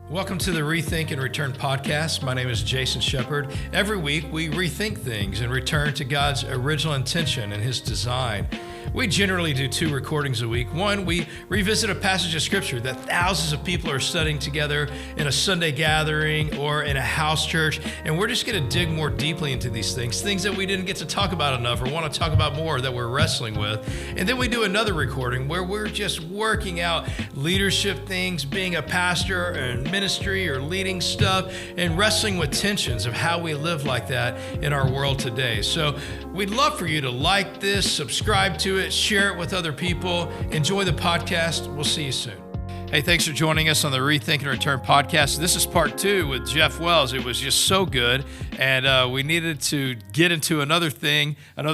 Welcome to the Rethink and Return podcast. My name is Jason Shepard. Every week, we rethink things and return to God's original intention and His design. We generally do 2 recordings a week. One, we revisit a passage of Scripture that thousands of people are studying together in a Sunday gathering or in a house church, and we're just going to dig more deeply into these things that we didn't get to talk about enough or want to talk about more that we're wrestling with. And then we do another recording where we're just working out leadership things, being a pastor and ministry or leading stuff, and wrestling with tensions of how we live like that in our world today. So we'd love for you to like this, subscribe to it, share it with other people. Enjoy the podcast. We'll see you soon. Hey, thanks for joining us on the Rethink and Return podcast. This is part 2 with Jeff Wells. It was just so good, and we needed to get into another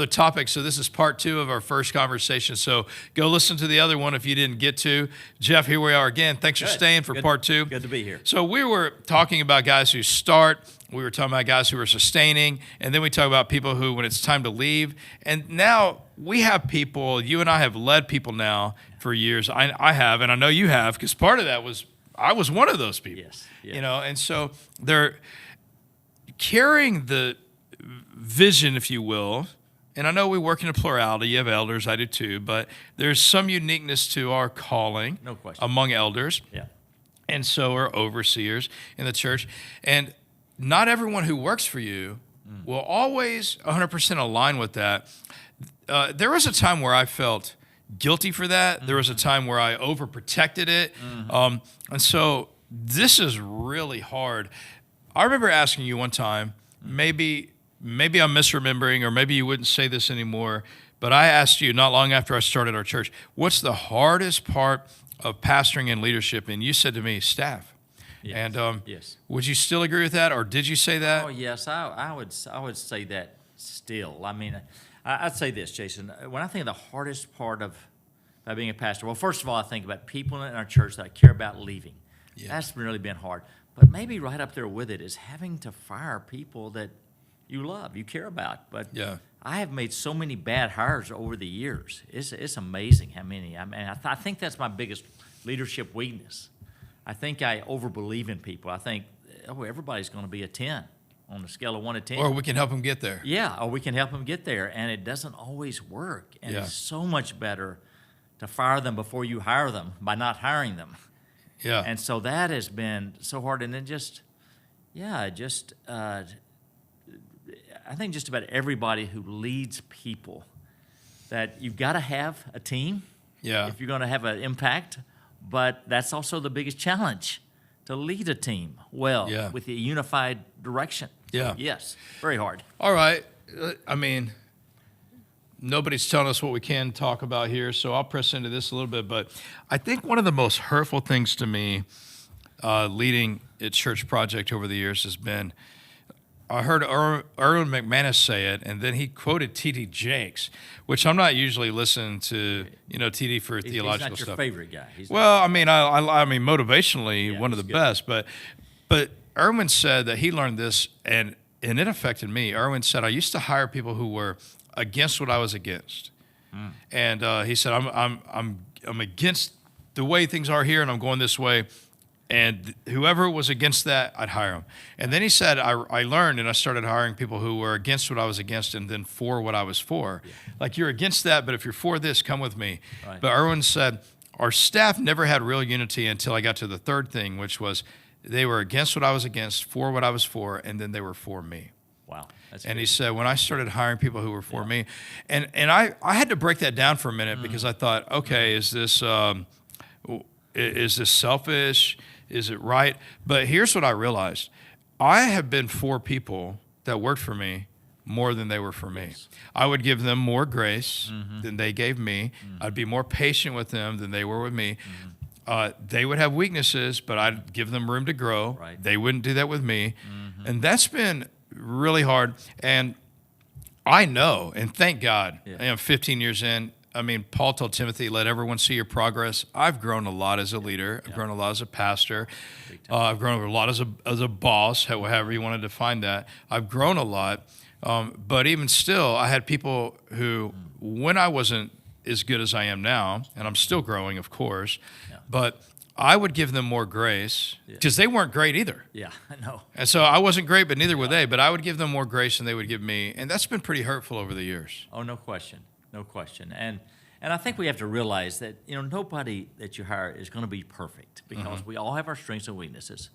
topic. So this is part 2 of our first conversation. So go listen to the other one if you didn't get to. Jeff, here we are again. Thanks for staying for part 2. Good to be here. So we were talking about guys who start. We were talking about guys who are sustaining, and then we talk about people who, when it's time to leave. And now we have people, you and I have led people now for years. I have, and I know you have, because part of that was, I was one of those people. Yes. And so they're carrying the vision, if you will. And I know we work in a plurality. You have elders, I do too, but there's some uniqueness to our calling. No question. Among elders. Yeah. And so are overseers in the church. And not everyone who works for you will always 100% align with that. There was a time where I felt guilty for that. There was a time where I overprotected it. And so this is really hard. I remember asking you one time, maybe I'm misremembering, or maybe you wouldn't say this anymore, but I asked you not long after I started our church, what's the hardest part of pastoring and leadership? And you said to me, staff. Yes. And yes. Would you still agree with that, or did you say that? Oh yes, I would say that still. I mean, I'd say this, Jason. When I think of the hardest part of being a pastor, well, first of all, I think about people in our church that I care about leaving. Yeah. That's really been hard. But maybe right up there with it is having to fire people that you love, you care about. But Yeah. I have made so many bad hires over the years. It's amazing how many. I mean, I think that's my biggest leadership weakness. I think I overbelieve in people. I think, everybody's going to be a 10 on a scale of 1 to 10. Or we can help them get there. Yeah, or we can help them get there, and it doesn't always work. And Yeah. it's so much better to fire them before you hire them by not hiring them. Yeah. And so that has been so hard. And then I think just about everybody who leads people, that you've got to have a team Yeah. if you're going to have an impact. But that's also the biggest challenge, to lead a team well Yeah. with a unified direction. Yeah. So, yes, very hard. All right. I mean, nobody's telling us what we can talk about here, so I'll press into this a little bit. But I think one of the most hurtful things to me leading a church project over the years has been, I heard Erwin McManus say it, and then he quoted T.D. Jakes, which I'm not usually listening to, T.D. for theological He's not stuff. your favorite guy. Well, I mean, I mean, motivationally, Yeah, one of the he's good. best. But Erwin said that he learned this, and it affected me. Erwin said, I used to hire people who were against what I was against, and he said, I'm against the way things are here, and I'm going this way. And whoever was against that, I'd hire them. And then he said, I learned, and I started hiring people who were against what I was against and then for what I was for. Yeah. Like, you're against that, but if you're for this, come with me. Right. But Erwin said, our staff never had real unity until I got to the third thing, which was they were against what I was against, for what I was for, and then they were for me. Wow. That's And good. he said, when I started hiring people who were for me, and I had to break that down for a minute because I thought, okay, is this selfish? Is it right? But here's what I realized. I have been for people that worked for me more than they were for me. Yes. I would give them more grace than they gave me. I'd be more patient with them than they were with me. They would have weaknesses, but I'd give them room to grow. Right. They wouldn't do that with me. And that's been really hard. And I know, and thank God, I am 15 years in. I mean, Paul told Timothy, let everyone see your progress. I've grown a lot as a leader. I've grown a lot as a pastor. I've grown a lot as a boss, however you want to define that. I've grown a lot. But even still, I had people who, when I wasn't as good as I am now, and I'm still growing, of course, but I would give them more grace because they weren't great either. Yeah, I know. And so I wasn't great, but neither were they. But I would give them more grace than they would give me. And that's been pretty hurtful over the years. Oh, no question. No question. And I think we have to realize that, nobody that you hire is going to be perfect because we all have our strengths and weaknesses.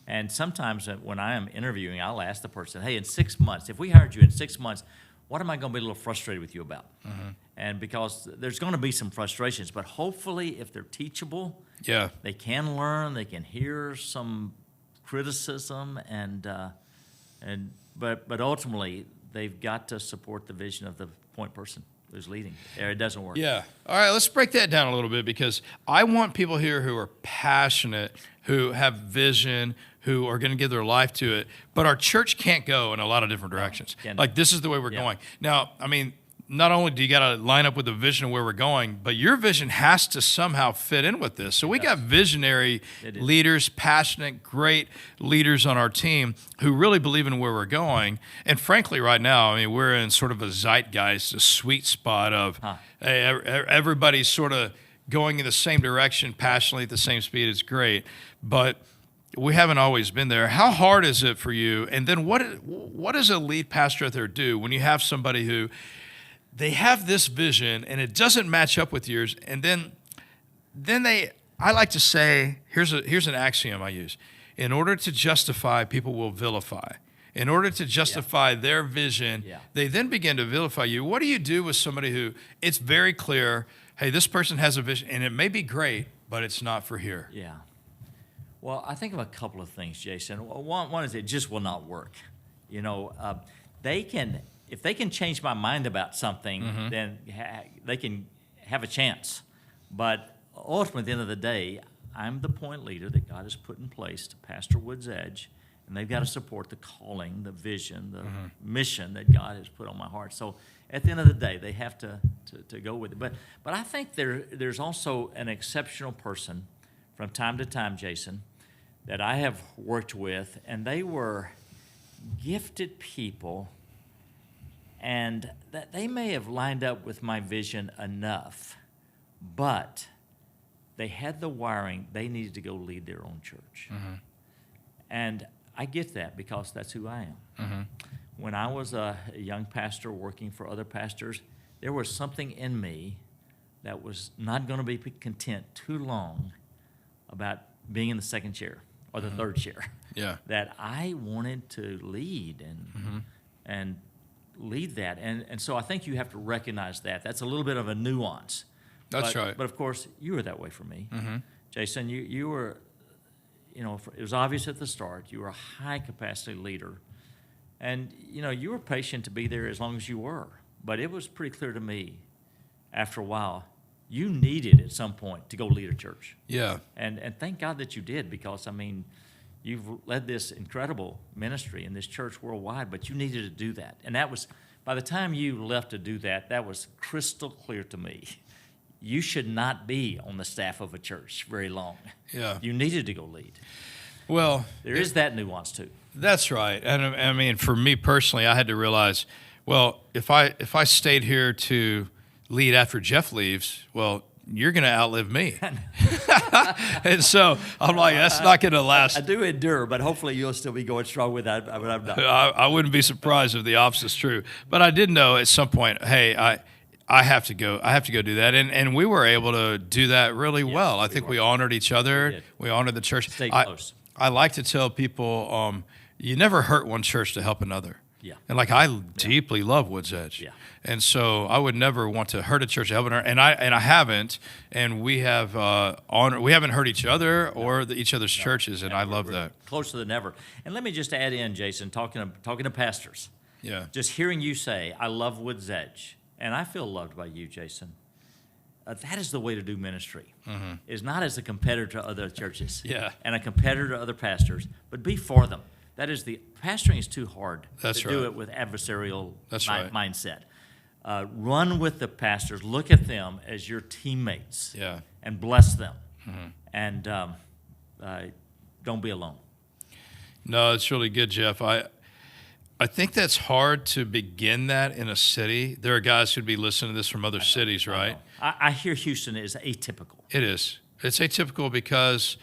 And sometimes when I am interviewing, I'll ask the person, hey, in 6 months, if we hired you in 6 months, what am I going to be a little frustrated with you about? And because there's going to be some frustrations, but hopefully if they're teachable, they can learn, they can hear some criticism, but ultimately they've got to support the vision of the point person who's leading. It doesn't work. Yeah. All right, let's break that down a little bit because I want people here who are passionate, who have vision, who are going to give their life to it. But our church can't go in a lot of different directions. Like this is the way we're going. Now, I mean, not only do you got to line up with the vision of where we're going, but your vision has to somehow fit in with this. So we got visionary leaders, passionate, great leaders on our team who really believe in where we're going. And frankly, right now, I mean, we're in sort of a zeitgeist, a sweet spot of everybody's sort of going in the same direction, passionately at the same speed. It's great. But we haven't always been there. How hard is it for you? And then what does a lead pastor out there do when you have somebody who they have this vision and it doesn't match up with yours, and then I like to say, here's an axiom I use. In order to justify, people will vilify. In order to justify their vision, they then begin to vilify you. What do you do with somebody who it's very clear, hey, this person has a vision, and it may be great, but it's not for here? Yeah. Well, I think of a couple of things, Jason. One is it just will not work. If they can change my mind about something, then they can have a chance. But ultimately, at the end of the day, I'm the point leader that God has put in place to pastor Woods Edge, and they've got to support the calling, the vision, the mission that God has put on my heart. So at the end of the day, they have to go with it. But I think there's also an exceptional person from time to time, Jason, that I have worked with, and they were gifted people, and that they may have lined up with my vision enough, but they had the wiring. They needed to go lead their own church. And I get that because that's who I am. When I was a young pastor working for other pastors, there was something in me that was not going to be content too long about being in the second chair or the third chair. That I wanted to lead and lead that. And so I think you have to recognize that. That's a little bit of a nuance. That's right. But, of course, you were that way for me. Jason, you were, it was obvious at the start. You were a high-capacity leader. And, you were patient to be there as long as you were. But it was pretty clear to me after a while, you needed at some point to go lead a church. Yeah. And thank God that you did because, you've led this incredible ministry in this church worldwide, but you needed to do that. And that was, by the time you left to do that, that was crystal clear to me. You should not be on the staff of a church very long. Yeah. You needed to go lead. Well, there is that nuance too. That's right. And for me personally, I had to realize, well, if I stayed here to lead after Jeff leaves, well, you're going to outlive me. And so I'm like, that's not going to last. I do endure, but hopefully you'll still be going strong with that. But I'm not. I wouldn't be surprised if the opposite is true. But I did know at some point, hey, I have to go. I have to go do that. And we were able to do that really well. I think we honored each other. We honored the church. Stay close. I like to tell people, you never hurt one church to help another. Yeah. And I deeply love Woods Edge. Yeah. And so I would never want to hurt a church to help another. And I haven't. And we have we haven't hurt each other or each other's churches. And I love that. Closer than ever. And let me just add in, Jason, talking to pastors. Yeah. Just hearing you say, I love Woods Edge, and I feel loved by you, Jason. That is the way to do ministry. Is not as a competitor to other churches. And a competitor to other pastors, but be for them. That is pastoring is too hard to do it with adversarial mindset. Run with the pastors. Look at them as your teammates. And bless them. And don't be alone. No, it's really good, Jeff. I think that's hard to begin that in a city. There are guys who'd be listening to this from other cities, right? I hear Houston is atypical. It is. It's atypical because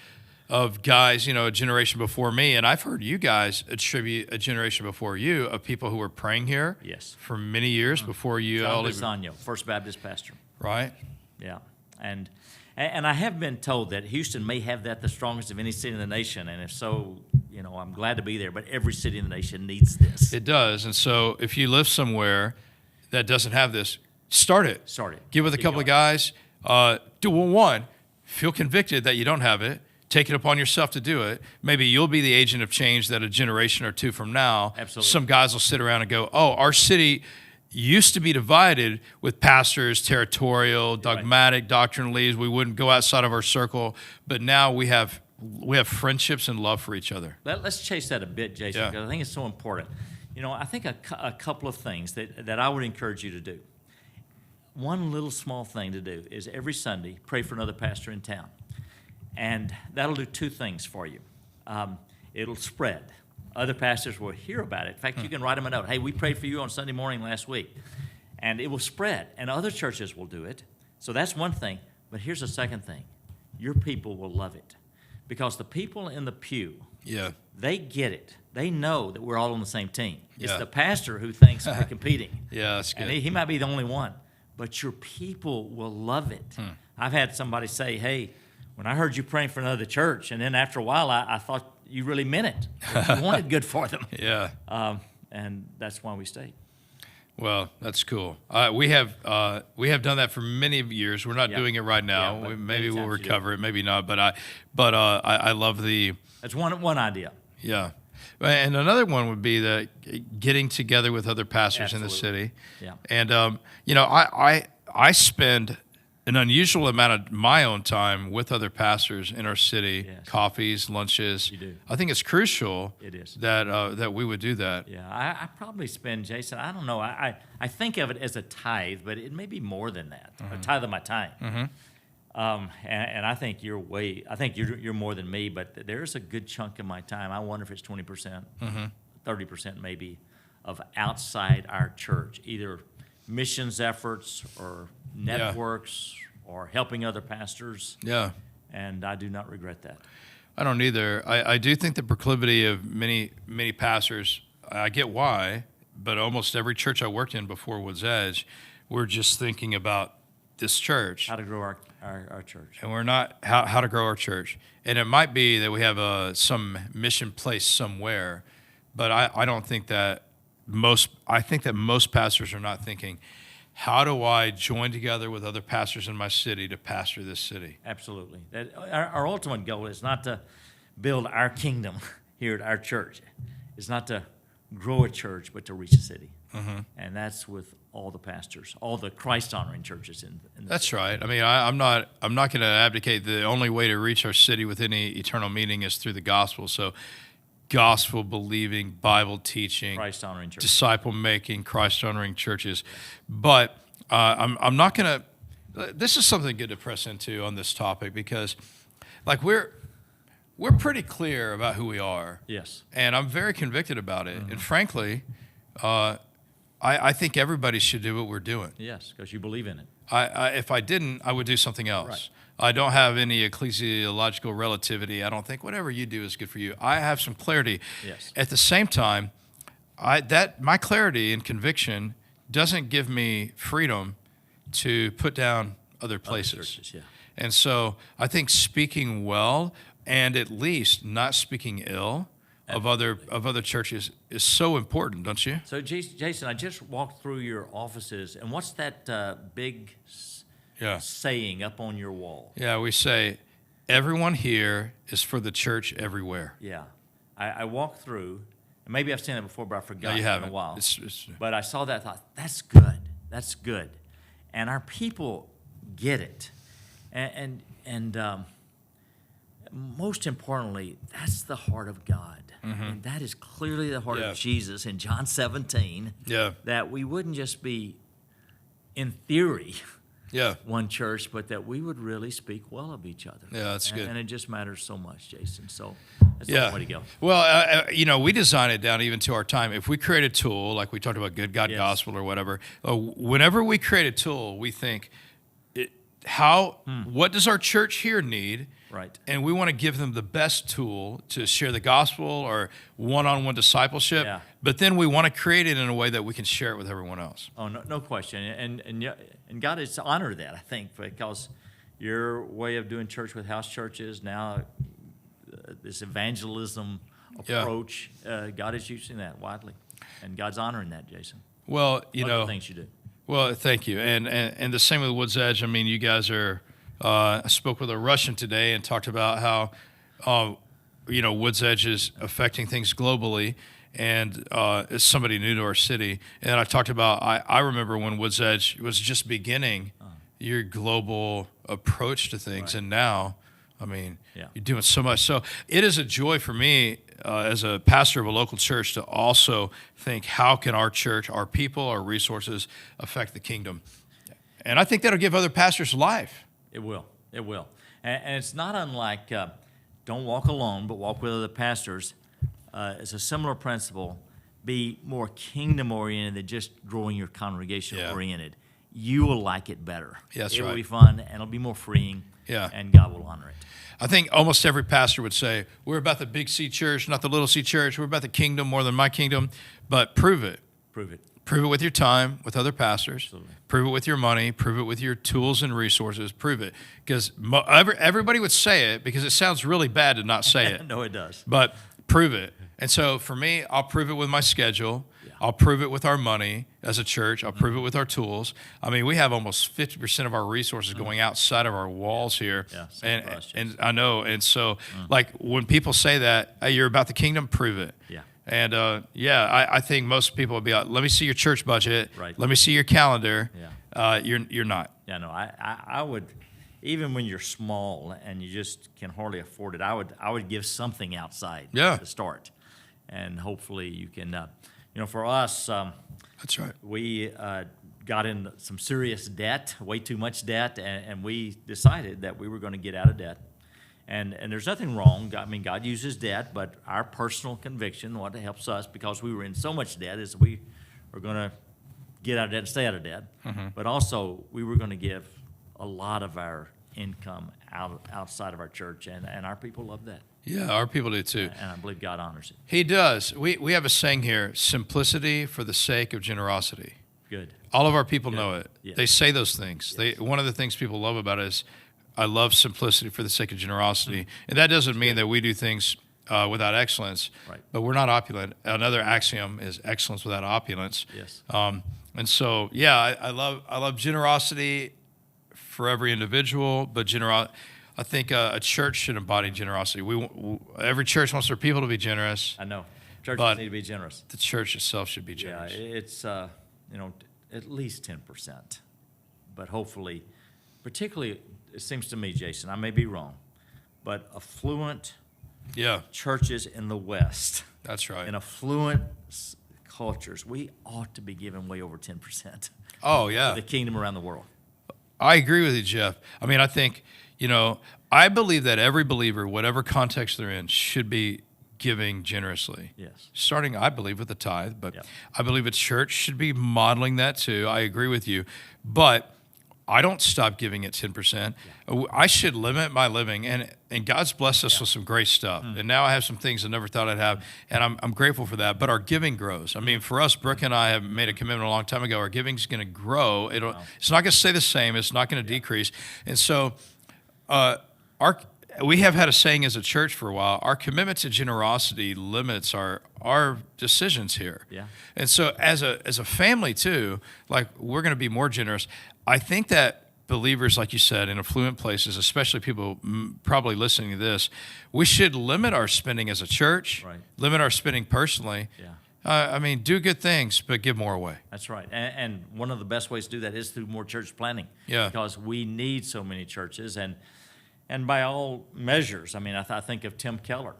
of guys, a generation before me, and I've heard you guys attribute a generation before you of people who were praying here Yes. for many years before you. John Bisagno, First Baptist pastor. Right? Yeah, and I have been told that Houston may have that the strongest of any city in the nation, and if so, I'm glad to be there. But every city in the nation needs this. It does, and so if you live somewhere that doesn't have this, start it. Get with a couple of guys. One, feel convicted that you don't have it. Take it upon yourself to do it. Maybe you'll be the agent of change that a generation or two from now, Absolutely. Some guys will sit around and go, oh, our city used to be divided with pastors, territorial, dogmatic, doctrine leads. We wouldn't go outside of our circle, but now we have friendships and love for each other. Let's chase that a bit, Jason, because I think it's so important. I think a couple of things that I would encourage you to do. One little small thing to do is every Sunday pray for another pastor in town. And that'll do two things for you. It'll spread. Other pastors will hear about it. In fact, you can write them a note. Hey, we prayed for you on Sunday morning last week. And it will spread. And other churches will do it. So that's one thing. But here's a second thing. Your people will love it. Because the people in the pew, they get it. They know that we're all on the same team. It's the pastor who thinks we're competing. Yeah, that's good. And he might be the only one. But your people will love it. I've had somebody say, hey, when I heard you praying for another church, and then after a while, I thought you really meant it. You wanted good for them. Yeah. And that's why we stayed. Well, that's cool. We have done that for many years. We're not doing it right now. Yeah, maybe we'll recover it, maybe not. But I love the. That's one idea. Yeah, and another one would be the getting together with other pastors in the city. Yeah. And I spend an unusual amount of my own time with other pastors in our city, coffees, lunches. You do. I think it's crucial. It is. that we would do that. Yeah, I probably spend, Jason, I don't know, I think of it as a tithe, but it may be more than that, a tithe of my time. And I think you're more than me, but there's a good chunk of my time. I wonder if it's 20%, 30% maybe, of outside our church, either missions efforts or networks or helping other pastors. Yeah. And I do not regret that. I don't either. I do think the proclivity of many pastors, I get why, but almost every church I worked in before Woods Edge, we're just thinking about this church. How to grow our church. And we're not, how to grow our church. And it might be that we have some mission place somewhere, but I don't think that I think that most pastors are not thinking, how do I join together with other pastors in my city to pastor this city? Absolutely. Our ultimate goal is not to build our kingdom here at our church. It's not to grow a church, but to reach a city. And that's with all the pastors, all the Christ-honoring churches in the That's city. right. I mean, I'm not going to abdicate the only way to reach our city with any eternal meaning is through the gospel. So gospel-believing, Bible-teaching, Christ-honoring churches. disciple-making, Christ-honoring churches. But I'm not going to – this is something good to press into on this topic because, like, we're pretty clear about who we are. Yes. And I'm very convicted about it. And frankly, I think everybody should do what we're doing. Yes, because you believe in it. If I didn't, I would do something else. Right. I don't have any ecclesiological relativity. I don't think whatever you do is good for you. I have some clarity. Yes. At the same time, my clarity and conviction doesn't give me freedom to put down other places. Other churches, yeah. And so I think speaking well and at least not speaking ill of other churches is so important, don't you? So, Jason, I just walked through your offices, and what's that big saying up on your wall? Yeah, we say, everyone here is for the church everywhere. Yeah. I walked through, and maybe I've seen that before, but I forgot No, you haven't. in a while. It's But I saw that, thought, that's good. That's good. And our people get it. And most importantly, that's the heart of God. And that is clearly the heart of Jesus in John 17. Yeah. That we wouldn't just be, in theory, Yeah. one church, but that we would really speak well of each other. Yeah, that's good. And it just matters so much, Jason. So that's Yeah. the way to go. Well, we design it down even to our time. If we create a tool, like we talked about Good God Yes. Gospel or whatever, whenever we create a tool, we think what does our church here need? Right. And we want to give them the best tool to share the gospel or one-on-one discipleship. Yeah. But then we want to create it in a way that we can share it with everyone else. Oh, no question. And God has honored that, I think, because your way of doing church with house churches now, this evangelism approach, God is using that widely, and God's honoring that, Jason. Well, Love the things you do. Well, thank you. And the same with Woods Edge. I mean, you guys are. I spoke with a Russian today and talked about how, Woods Edge is affecting things globally, and as somebody new to our city. And I talked about, I remember when Woods Edge was just beginning your global approach to things, and now, I mean, you're doing so much. So it is a joy for me as a pastor of a local church to also think, how can our church, our people, our resources affect the kingdom? And I think that'll give other pastors life. It will. It will. And it's not unlike don't walk alone, but walk with other pastors. It's a similar principle. Be more kingdom-oriented than just growing your congregation-oriented. You will like it better. That's it right. will be fun, and it'll be more freeing, and God will honor it. I think almost every pastor would say, we're about the big C church, not the little C church. We're about the kingdom more than my kingdom. But prove it. Prove it. Prove it with your time, with other pastors. Absolutely. Prove it with your money. Prove it with your tools and resources. Prove it. Because everybody would say it because it sounds really bad to not say it. No, it does. But prove it. And so for me, I'll prove it with my schedule. I'll prove it with our money as a church. I'll prove it with our tools. I mean, we have almost 50% of our resources going outside of our walls here. Yeah, and I know. And so, like, when people say that, hey, you're about the kingdom, prove it. Yeah. And, I think most people would be like, let me see your church budget. Right. Let me see your calendar. Yeah. You're not. Yeah, no, I would, even when you're small and you just can hardly afford it, I would give something outside to start. And hopefully you can, for us, that's right. We got in some serious debt, way too much debt, and we decided that we were going to get out of debt. And there's nothing wrong. I mean, God uses debt, but our personal conviction, what helps us, because we were in so much debt, is we are going to get out of debt and stay out of debt. Mm-hmm. But also, we were going to give a lot of our income outside of our church, and our people love that. Yeah, our people do too. And I believe God honors it. He does. We have a saying here, simplicity for the sake of generosity. Good. All of our people know it. Yes. They say those things. Yes. One of the things people love about it is, I love simplicity for the sake of generosity. Mm-hmm. And that doesn't mean that we do things without excellence, right. But we're not opulent. Another axiom is excellence without opulence. Yes. And so, I love generosity for every individual, but I think a church should embody generosity. Every church wants their people to be generous. I know. Churches need to be generous. The church itself should be generous. Yeah, it's at least 10%, but hopefully, particularly, it seems to me, Jason, I may be wrong, but affluent churches in the West. That's right. In affluent cultures, we ought to be giving way over 10%. Oh, yeah. To the kingdom around the world. I agree with you, Jeff. I mean, I think, I believe that every believer, whatever context they're in, should be giving generously. Yes. Starting, I believe, with the tithe, but I believe a church should be modeling that too. I agree with you. But I don't stop giving at 10%. I should limit my living, and God's blessed us with some great stuff. And now I have some things I never thought I'd have, and I'm grateful for that. But our giving grows. I mean, for us, Brooke and I have made a commitment a long time ago. Our giving's going to grow. It's not going to stay the same. It's not going to decrease. And so we have had a saying as a church for a while, our commitment to generosity limits our decisions here. Yeah. And so as a family too, like, we're going to be more generous. I think that believers, like you said, in affluent places, especially people probably listening to this, we should limit our spending as a church, limit our spending personally. Yeah. Do good things, but give more away. That's right. And one of the best ways to do that is through more church planning. Yeah. Because we need so many churches. And by all measures, I think of Tim Keller,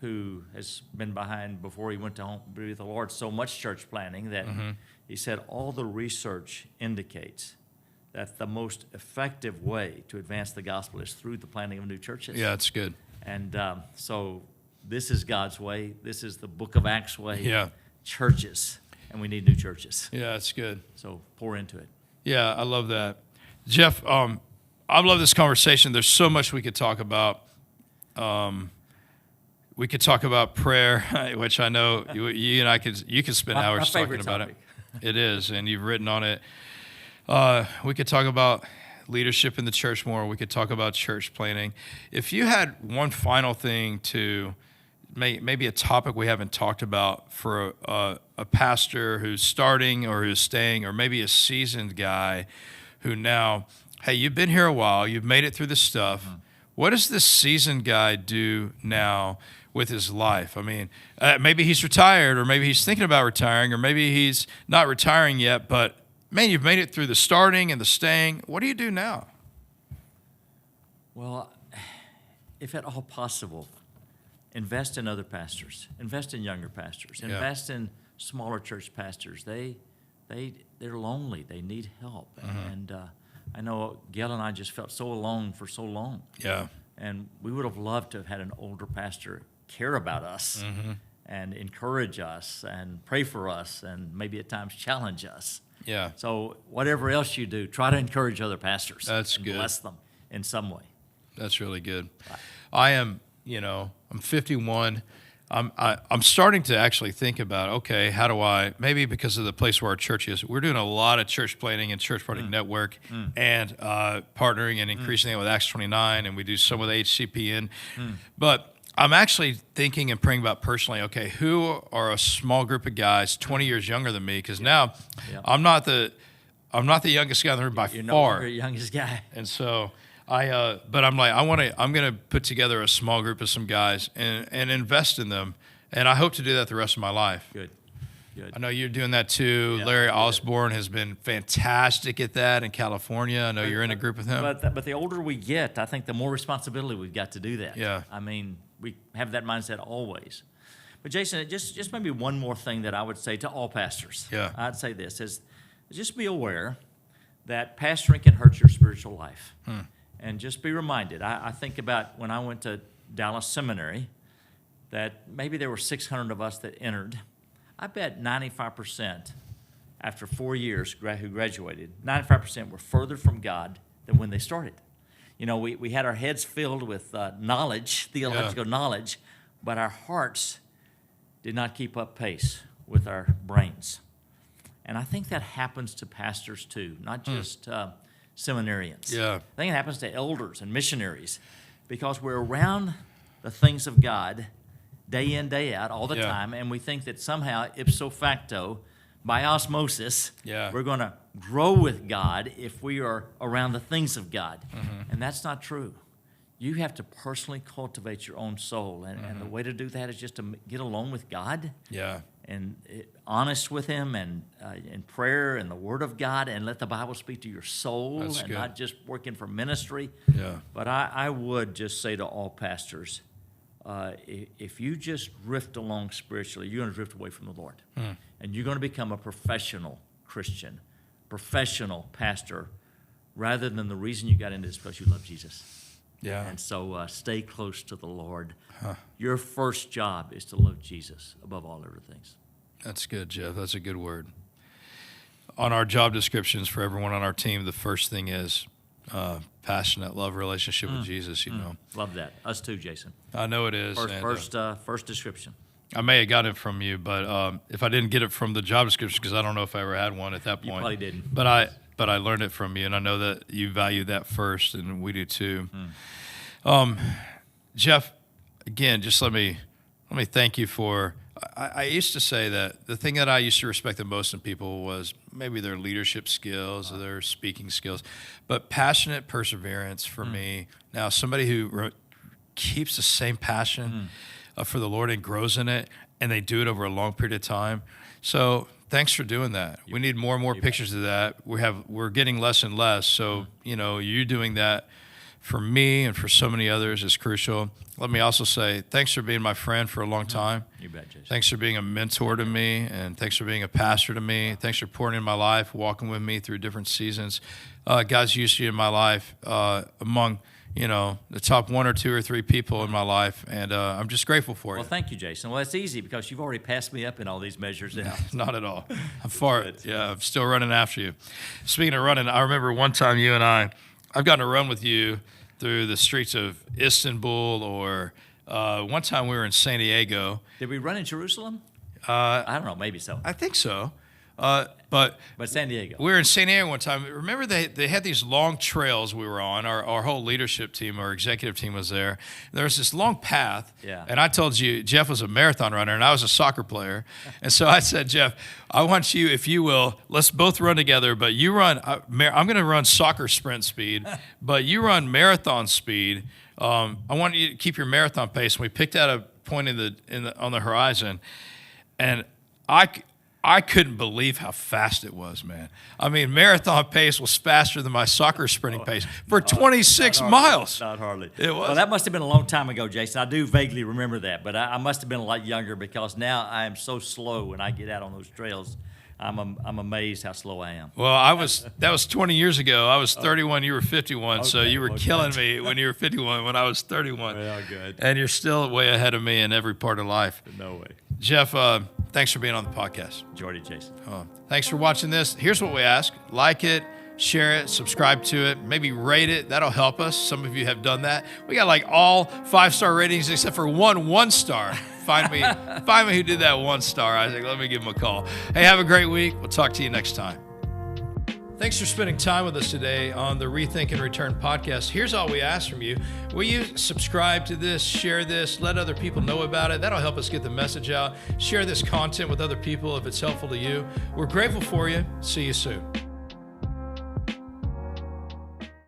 who has been behind, before he went to be with the Lord, so much church planning that he said all the research indicates that the most effective way to advance the gospel is through the planting of new churches. Yeah, it's good. And so this is God's way. This is the Book of Acts way. Yeah. Churches, and we need new churches. Yeah, it's good. So pour into it. Yeah, I love that. Jeff, I love this conversation. There's so much we could talk about. We could talk about prayer, which I know you and I you could spend hours talking about it. It is, and you've written on it. We could talk about leadership in the church more. We could talk about church planning. If you had one final thing to maybe a topic we haven't talked about for a pastor who's starting or who's staying, or maybe a seasoned guy who now, hey, you've been here a while, you've made it through this stuff. Mm-hmm. What does this seasoned guy do now with his life? I mean, maybe he's retired, or maybe he's thinking about retiring, or maybe he's not retiring yet, but man, you've made it through the starting and the staying. What do you do now? Well, if at all possible, invest in other pastors, invest in younger pastors, invest in smaller church pastors. They're lonely. They need help. Mm-hmm. And I know Gail and I just felt so alone for so long. Yeah. And we would have loved to have had an older pastor care about us mm-hmm. and encourage us and pray for us and maybe at times challenge us. Yeah. So whatever else you do, try to encourage other pastors. That's and good. Bless them in some way. That's really good. I am, I'm 51. I'm starting to actually think about, okay, how do I, maybe because of the place where our church is, we're doing a lot of church planning and church planning network and partnering and increasing it with Acts 29, and we do some with HCPN. But I'm actually thinking and praying about personally, okay, who are a small group of guys 20 years younger than me? Because now I'm not the youngest guy in the room by far. You're not the youngest guy. And so but I'm like, I'm going to put together a small group of some guys and invest in them. And I hope to do that the rest of my life. Good. I know you're doing that too. Yeah, Larry Osborne has been fantastic at that in California. I know you're in a group with him. But the older we get, I think the more responsibility we've got to do that. Yeah. I mean, we have that mindset always. But Jason, just maybe one more thing that I would say to all pastors. Yeah. I'd say this is just be aware that pastoring can hurt your spiritual life. And just be reminded, I think about when I went to Dallas Seminary, that maybe there were 600 of us that entered. I bet 95% after 4 years who graduated, 95% were further from God than when they started. We had our heads filled with knowledge, theological knowledge, but our hearts did not keep up pace with our brains. And I think that happens to pastors too, not just seminarians. Yeah. I think it happens to elders and missionaries because we're around the things of God day in, day out, all the time, and we think that somehow, ipso facto, by osmosis, we're going to grow with God if we are around the things of God. Mm-hmm. And that's not true. You have to personally cultivate your own soul, and the way to do that is just to get alone with God. Yeah. And honest with Him, and in prayer and the Word of God, and let the Bible speak to your soul. That's and good. Not just working for ministry. Yeah. But I would just say to all pastors, if you just drift along spiritually, you're going to drift away from the Lord. And you're going to become a professional Christian, professional pastor, rather than the reason you got into this place, you love Jesus. Yeah. And so stay close to the Lord. Your first job is to love Jesus above all other things. That's good, Jeff. That's a good word. On our job descriptions for everyone on our team, the first thing is passionate love relationship with Jesus, Love that. Us too, Jason. I know it is. First description. I may have got it from you, but if I didn't get it from the job description, because I don't know if I ever had one at that point. You probably didn't. But I learned it from you, and I know that you value that first, and we do too. Jeff, again, just let me thank you for. I used to say that the thing that I used to respect the most in people was maybe their leadership skills or their speaking skills, but passionate perseverance for me. Now, somebody who keeps the same passion for the Lord and grows in it, and they do it over a long period of time. So thanks for doing that. We need more and more pictures of that. We're getting less and less. So you doing that for me and for so many others is crucial. Let me also say thanks for being my friend for a long time. You bet, Jason. Thanks for being a mentor to me, and thanks for being a pastor to me. Thanks for pouring in my life, walking with me through different seasons. God's used you in my life among the top 1 or 2 or 3 people in my life, and I'm just grateful for you. Well, thank you, Jason. Well, it's easy because you've already passed me up in all these measures now. Not at all. I'm far. Yeah, I'm still running after you. Speaking of running, I remember one time you and I I've gotten to run with you through the streets of Istanbul, or one time we were in San Diego. Did we run in Jerusalem? I don't know, maybe so. I think so. But San Diego. we were in San Diego one time. Remember they had these long trails we were on. Our whole leadership team, our executive team was there. There was this long path. Yeah. And I told you, Jeff was a marathon runner and I was a soccer player. And so I said, Jeff, I want you, if you will, let's both run together, but you run, I'm going to run soccer sprint speed, but you run marathon speed. I want you to keep your marathon pace. And we picked out a point on the horizon, and I couldn't believe how fast it was, man. I mean, marathon pace was faster than my soccer sprinting pace for 26 miles. Not hardly. It was. Well, that must have been a long time ago, Jason. I do vaguely remember that, but I must have been a lot younger, because now I am so slow when I get out on those trails. I'm amazed how slow I am. Well, that was 20 years ago. I was 31, you were 51, so you were okay. killing me when you were 51, when I was 31. Well, good. And you're still way ahead of me in every part of life. No way. Jeff, thanks for being on the podcast. Enjoyed it, Jason. Thanks for watching this. Here's what we ask. Like it, share it, subscribe to it, maybe rate it. That'll help us. Some of you have done that. We got like all 5-star ratings except for one star. Find me who did that 1 star, Isaac. Let me give him a call. Hey, have a great week. We'll talk to you next time. Thanks for spending time with us today on the Rethink and Return podcast. Here's all we ask from you. Will you subscribe to this, share this, let other people know about it? That'll help us get the message out. Share this content with other people if it's helpful to you. We're grateful for you. See you soon.